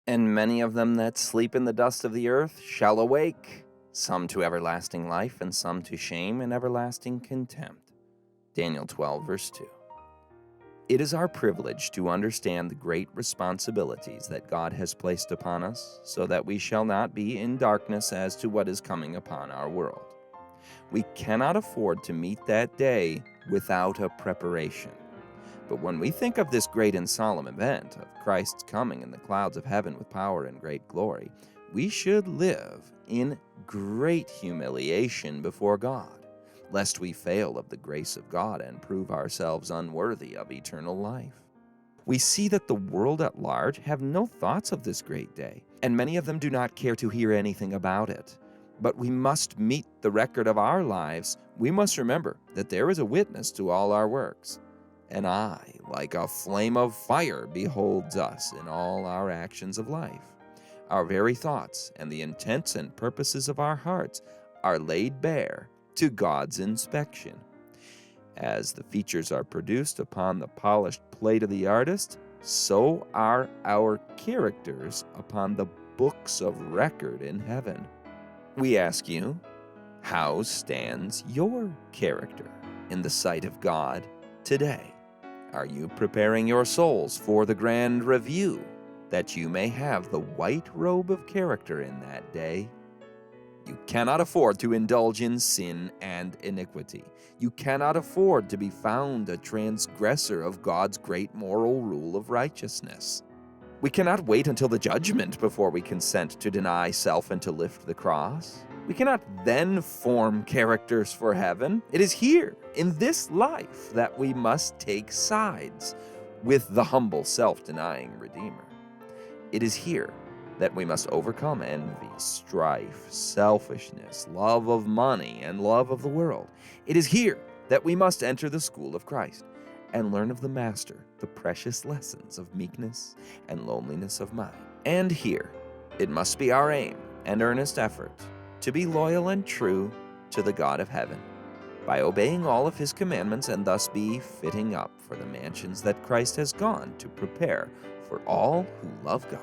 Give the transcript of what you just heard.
And many of them that sleep in the dust of the earth shall awake, some to everlasting life, and some to shame and everlasting contempt. Daniel 12, verse 2. It is our privilege to understand the great responsibilities that God has placed upon us, so that we shall not be in darkness as to what is coming upon our world. We cannot afford to meet that day without a preparation. But when we think of this great and solemn event of Christ's coming in the clouds of heaven with power and great glory, we should live in great humiliation before God, lest we fail of the grace of God and prove ourselves unworthy of eternal life. We see that the world at large have no thoughts of this great day, and many of them do not care to hear anything about it. But we must meet the record of our lives. We must remember that there is a witness to all our works. An eye, like a flame of fire, beholds us in all our actions of life. Our very thoughts and the intents and purposes of our hearts are laid bare to God's inspection. As the features are produced upon the polished plate of the artist, so are our characters upon the books of record in heaven. We ask you, how stands your character in the sight of God today? Are you preparing your souls for the grand review, that you may have the white robe of character in that day? You cannot afford to indulge in sin and iniquity. You cannot afford to be found a transgressor of God's great moral rule of righteousness. We cannot wait until the judgment before we consent to deny self and to lift the cross. We cannot then form characters for heaven. It is here, in this life, that we must take sides with the humble, self-denying Redeemer. It is here that we must overcome envy, strife, selfishness, love of money, and love of the world. It is here that we must enter the school of Christ and learn of the Master the precious lessons of meekness and loneliness of mind. And here, it must be our aim and earnest effort to be loyal and true to the God of heaven, by obeying all of his commandments and thus be fitting up for the mansions that Christ has gone to prepare for all who love God.